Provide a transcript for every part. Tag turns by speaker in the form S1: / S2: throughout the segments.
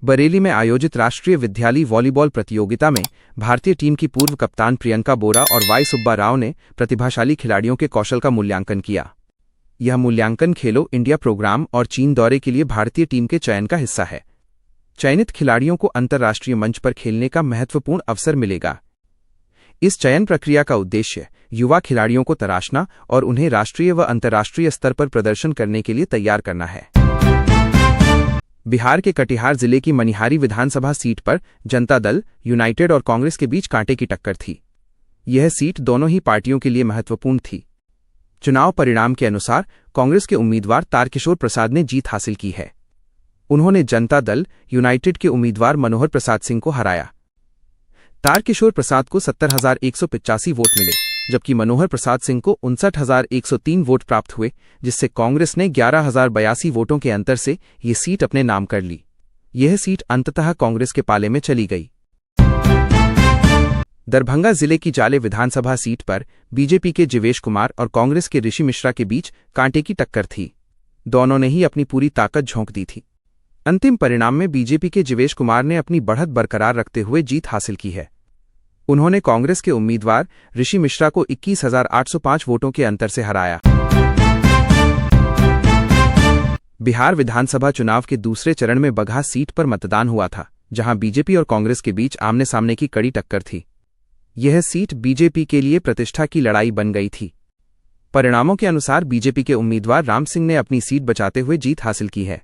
S1: बरेली में आयोजित राष्ट्रीय विद्यालय वॉलीबॉल प्रतियोगिता में भारतीय टीम की पूर्व कप्तान प्रियंका बोरा और वाई सुब्बा राव ने प्रतिभाशाली खिलाड़ियों के कौशल का मूल्यांकन किया। यह मूल्यांकन खेलो इंडिया प्रोग्राम और चीन दौरे के लिए भारतीय टीम के चयन का हिस्सा है। चयनित खिलाड़ियों को अंतर्राष्ट्रीय मंच पर खेलने का महत्वपूर्ण अवसर मिलेगा। इस चयन प्रक्रिया का उद्देश्य युवा खिलाड़ियों को तराशना और उन्हें राष्ट्रीय व अंतर्राष्ट्रीय स्तर पर प्रदर्शन करने के लिए तैयार करना है। बिहार के कटिहार जिले की मनिहारी विधानसभा सीट पर जनता दल यूनाइटेड और कांग्रेस के बीच कांटे की टक्कर थी। यह सीट दोनों ही पार्टियों के लिए महत्वपूर्ण थी। चुनाव परिणाम के अनुसार कांग्रेस के उम्मीदवार तारकिशोर प्रसाद ने जीत हासिल की है। उन्होंने जनता दल यूनाइटेड के उम्मीदवार मनोहर प्रसाद सिंह को हराया। तारकिशोर प्रसाद को 70,185 वोट मिले, जबकि मनोहर प्रसाद सिंह को 59,103 वोट प्राप्त हुए, जिससे कांग्रेस ने 11,082 वोटों के अंतर से ये सीट अपने नाम कर ली। यह सीट अंततः कांग्रेस के पाले में चली गई। दरभंगा जिले की जाले विधानसभा सीट पर बीजेपी के जीवेश कुमार और कांग्रेस के ऋषि मिश्रा के बीच कांटे की टक्कर थी। दोनों ने ही अपनी पूरी ताकत झोंक दी थी। अंतिम परिणाम में बीजेपी के जीवेश कुमार ने अपनी बढ़त बरकरार रखते हुए जीत हासिल की है। उन्होंने कांग्रेस के उम्मीदवार ऋषि मिश्रा को 21,805 वोटों के अंतर से हराया। बिहार विधानसभा चुनाव के दूसरे चरण में बगहा सीट पर मतदान हुआ था, जहां बीजेपी और कांग्रेस के बीच आमने सामने की कड़ी टक्कर थी। यह सीट बीजेपी के लिए प्रतिष्ठा की लड़ाई बन गई थी। परिणामों के अनुसार बीजेपी के उम्मीदवार राम सिंह ने अपनी सीट बचाते हुए जीत हासिल की है।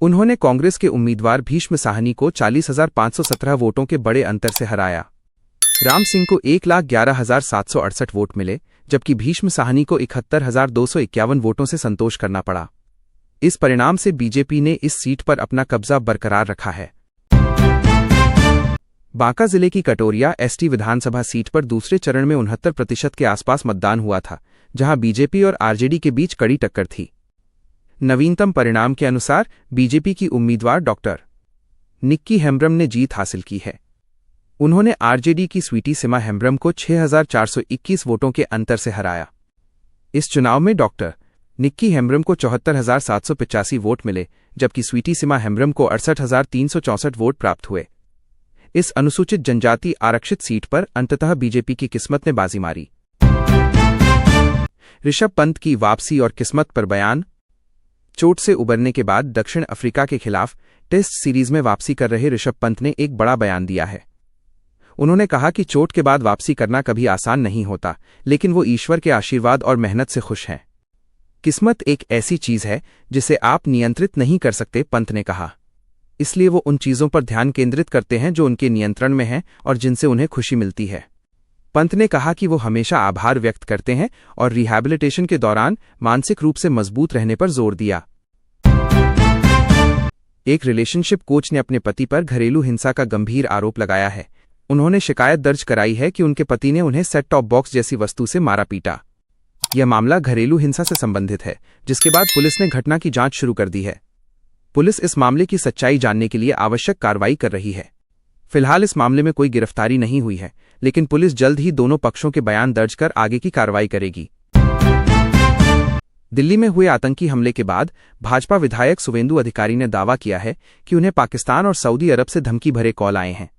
S1: उन्होंने कांग्रेस के उम्मीदवार भीष्म साहनी को 40,517 वोटों के बड़े अंतर से हराया। राम सिंह को 1,11,768 वोट मिले, जबकि भीष्म साहनी को 71,251 वोटों से संतोष करना पड़ा। इस परिणाम से बीजेपी ने इस सीट पर अपना कब्जा बरकरार रखा है। बांका जिले की कटोरिया एसटी विधानसभा सीट पर दूसरे चरण में 69% के आसपास मतदान हुआ था, जहां बीजेपी और आरजेडी के बीच कड़ी टक्कर थी। नवीनतम परिणाम के अनुसार बीजेपी की उम्मीदवार डॉक्टर निक्की हेम्ब्रम ने जीत हासिल की है। उन्होंने आरजेडी की स्वीटी सिमा हेम्ब्रम को 6,421 वोटों के अंतर से हराया। इस चुनाव में डॉक्टर निक्की हेम्ब्रम को 74,785 वोट मिले, जबकि स्वीटी सिमा हेम्ब्रम को 68,364 वोट प्राप्त हुए। इस अनुसूचित जनजाति आरक्षित सीट पर अंततः बीजेपी की किस्मत ने बाजी मारी। ऋषभ पंत की वापसी और किस्मत पर बयान। चोट से उबरने के बाद दक्षिण अफ्रीका के खिलाफ टेस्ट सीरीज में वापसी कर रहे ऋषभ पंत ने एक बड़ा बयान दिया है। उन्होंने कहा कि चोट के बाद वापसी करना कभी आसान नहीं होता, लेकिन वो ईश्वर के आशीर्वाद और मेहनत से खुश हैं। किस्मत एक ऐसी चीज है जिसे आप नियंत्रित नहीं कर सकते, पंत ने कहा। इसलिए वो उन चीजों पर ध्यान केंद्रित करते हैं जो उनके नियंत्रण में हैं और जिनसे उन्हें खुशी मिलती है। पंत ने कहा कि वो हमेशा आभार व्यक्त करते हैं और रिहैबिलिटेशन के दौरान मानसिक रूप से मजबूत रहने पर जोर दिया। एक रिलेशनशिप कोच ने अपने पति पर घरेलू हिंसा का गंभीर आरोप लगाया है। उन्होंने शिकायत दर्ज कराई है कि उनके पति ने उन्हें सेट टॉप बॉक्स जैसी वस्तु से मारा पीटा। यह मामला घरेलू हिंसा से संबंधित है, जिसके बाद पुलिस ने घटना की जांच शुरू कर दी है। पुलिस इस मामले की सच्चाई जानने के लिए आवश्यक कार्रवाई कर रही है। फिलहाल इस मामले में कोई गिरफ्तारी नहीं हुई है, लेकिन पुलिस जल्द ही दोनों पक्षों के बयान दर्ज कर आगे की कार्रवाई करेगी। दिल्ली में हुए आतंकी हमले के बाद भाजपा विधायक सुवेंदु अधिकारी ने दावा किया है कि उन्हें पाकिस्तान और सऊदी अरब से धमकी भरे कॉल आए हैं।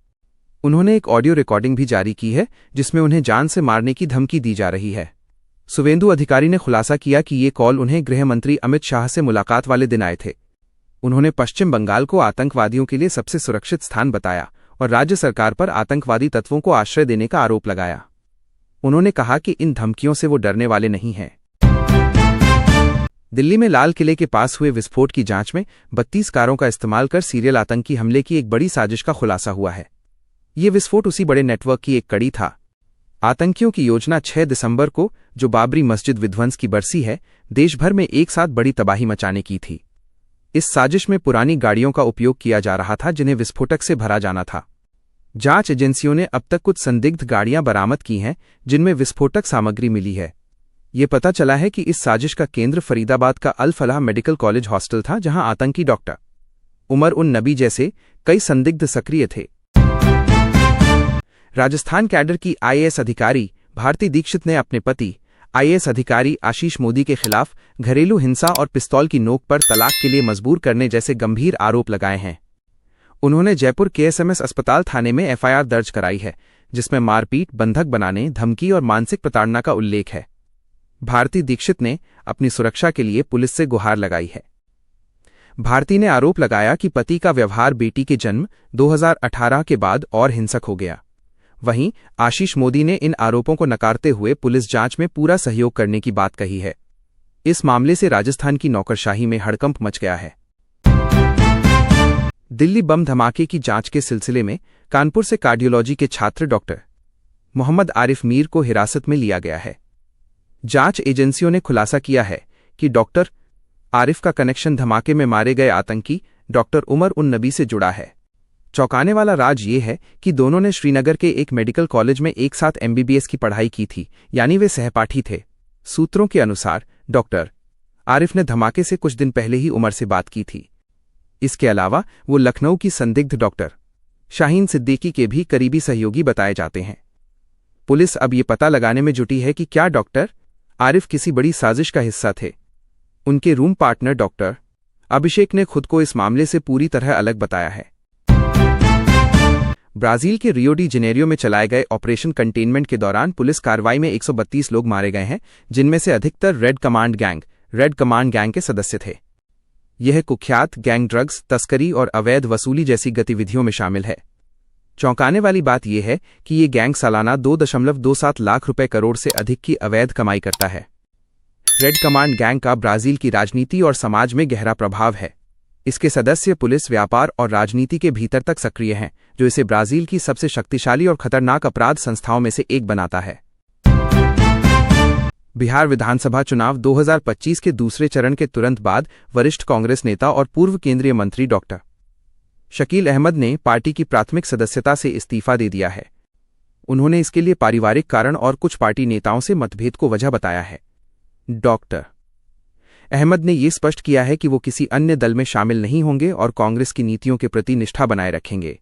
S1: उन्होंने एक ऑडियो रिकॉर्डिंग भी जारी की है, जिसमें उन्हें जान से मारने की धमकी दी जा रही है। सुवेंदु अधिकारी ने खुलासा किया कि ये कॉल उन्हें गृह मंत्री अमित शाह से मुलाकात वाले दिन आए थे। उन्होंने पश्चिम बंगाल को आतंकवादियों के लिए सबसे सुरक्षित स्थान बताया और राज्य सरकार पर आतंकवादी तत्वों को आश्रय देने का आरोप लगाया। उन्होंने कहा कि इन धमकियों से वो डरने वाले नहीं हैं। दिल्ली में लाल किले के पास हुए विस्फोट की जांच में 32 कारों का इस्तेमाल कर सीरियल आतंकी हमले की एक बड़ी साजिश का खुलासा हुआ है। ये विस्फोट उसी बड़े नेटवर्क की एक कड़ी था। आतंकियों की योजना 6 दिसंबर को, जो बाबरी मस्जिद विध्वंस की बरसी है, देश भर में एक साथ बड़ी तबाही मचाने की थी। इस साजिश में पुरानी गाड़ियों का उपयोग किया जा रहा था, जिन्हें विस्फोटक से भरा जाना था। जांच एजेंसियों ने अब तक कुछ संदिग्ध गाड़ियां बरामद की हैं, जिनमें विस्फोटक सामग्री मिली है। ये पता चला है कि इस साजिश का केंद्र फरीदाबाद का अल फलाह मेडिकल कॉलेज हॉस्टल था, जहां आतंकी डॉक्टर उमर उन नबी जैसे कई संदिग्ध सक्रिय थे। राजस्थान कैडर की आईएएस अधिकारी भारती दीक्षित ने अपने पति आईएएस अधिकारी आशीष मोदी के खिलाफ घरेलू हिंसा और पिस्तौल की नोक पर तलाक के लिए मजबूर करने जैसे गंभीर आरोप लगाए हैं। उन्होंने जयपुर केएसएमएस अस्पताल थाने में एफआईआर दर्ज कराई है, जिसमें मारपीट, बंधक बनाने, धमकी और मानसिक प्रताड़ना का उल्लेख है। भारती दीक्षित ने अपनी सुरक्षा के लिए पुलिस से गुहार लगाई है। भारती ने आरोप लगाया कि पति का व्यवहार बेटी के जन्म 2018 के बाद और हिंसक हो गया। वहीं आशीष मोदी ने इन आरोपों को नकारते हुए पुलिस जांच में पूरा सहयोग करने की बात कही है। इस मामले से राजस्थान की नौकरशाही में हड़कंप मच गया है। दिल्ली बम धमाके की जांच के सिलसिले में कानपुर से कार्डियोलॉजी के छात्र डॉक्टर मोहम्मद आरिफ मीर को हिरासत में लिया गया है। जांच एजेंसियों ने खुलासा किया है कि डॉक्टर आरिफ का कनेक्शन धमाके में मारे गए आतंकी डॉक्टर उमर उन नबी से जुड़ा है। चौंकाने वाला राज ये है कि दोनों ने श्रीनगर के एक मेडिकल कॉलेज में एक साथ एमबीबीएस की पढ़ाई की थी, यानी वे सहपाठी थे। सूत्रों के अनुसार डॉक्टर आरिफ ने धमाके से कुछ दिन पहले ही उमर से बात की थी। इसके अलावा वो लखनऊ की संदिग्ध डॉक्टर शाहीन सिद्दीकी के भी करीबी सहयोगी बताए जाते हैं। पुलिस अब ये पता लगाने में जुटी है कि क्या डॉक्टर आरिफ किसी बड़ी साजिश का हिस्सा थे। उनके रूम पार्टनर डॉक्टर अभिषेक ने खुद को इस मामले से पूरी तरह अलग बताया है। ब्राजील के रियो डी जेनेरियो में चलाए गए ऑपरेशन कंटेनमेंट के दौरान पुलिस कार्रवाई में 132 लोग मारे गए हैं, जिनमें से अधिकतर रेड कमांड गैंग के सदस्य थे। यह कुख्यात गैंग ड्रग्स तस्करी और अवैध वसूली जैसी गतिविधियों में शामिल है। चौंकाने वाली बात यह है कि ये गैंग सालाना 2.27 लाख रुपए करोड़ से अधिक की अवैध कमाई करता है। रेड कमांड गैंग का ब्राजील की राजनीति और समाज में गहरा प्रभाव है। इसके सदस्य पुलिस, व्यापार और राजनीति के भीतर तक सक्रिय हैं, जो इसे ब्राजील की सबसे शक्तिशाली और खतरनाक अपराध संस्थाओं में से एक बनाता है। बिहार विधानसभा चुनाव 2025 के दूसरे चरण के तुरंत बाद वरिष्ठ कांग्रेस नेता और पूर्व केंद्रीय मंत्री डॉक्टर शकील अहमद ने पार्टी की प्राथमिक सदस्यता से इस्तीफा दे दिया है। उन्होंने इसके लिए पारिवारिक कारण और कुछ पार्टी नेताओं से मतभेद को वजह बताया है। डॉक्टर अहमद ने ये स्पष्ट किया है कि वो किसी अन्य दल में शामिल नहीं होंगे और कांग्रेस की नीतियों के प्रति निष्ठा बनाए रखेंगे।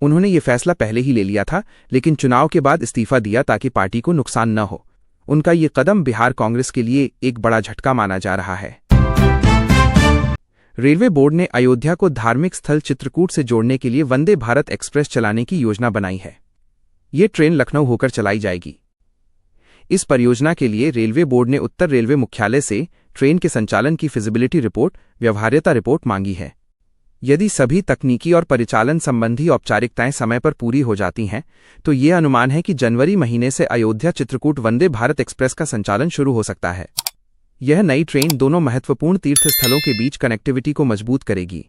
S1: उन्होंने ये फैसला पहले ही ले लिया था, लेकिन चुनाव के बाद इस्तीफा दिया ताकि पार्टी को नुकसान न हो। उनका ये कदम बिहार कांग्रेस के लिए एक बड़ा झटका माना जा रहा है। रेलवे बोर्ड ने अयोध्या को धार्मिक स्थल चित्रकूट से जोड़ने के लिए वंदे भारत एक्सप्रेस चलाने की योजना बनाई है। ये ट्रेन लखनऊ होकर चलाई जाएगी। इस परियोजना के लिए रेलवे बोर्ड ने उत्तर रेलवे मुख्यालय से ट्रेन के संचालन की फिजिबिलिटी रिपोर्ट, व्यवहार्यता रिपोर्ट मांगी है। यदि सभी तकनीकी और परिचालन संबंधी औपचारिकताएं समय पर पूरी हो जाती हैं, तो ये अनुमान है कि जनवरी महीने से अयोध्या चित्रकूट वंदे भारत एक्सप्रेस का संचालन शुरू हो सकता है। यह नई ट्रेन दोनों महत्वपूर्ण तीर्थ स्थलों के बीच कनेक्टिविटी को मजबूत करेगी।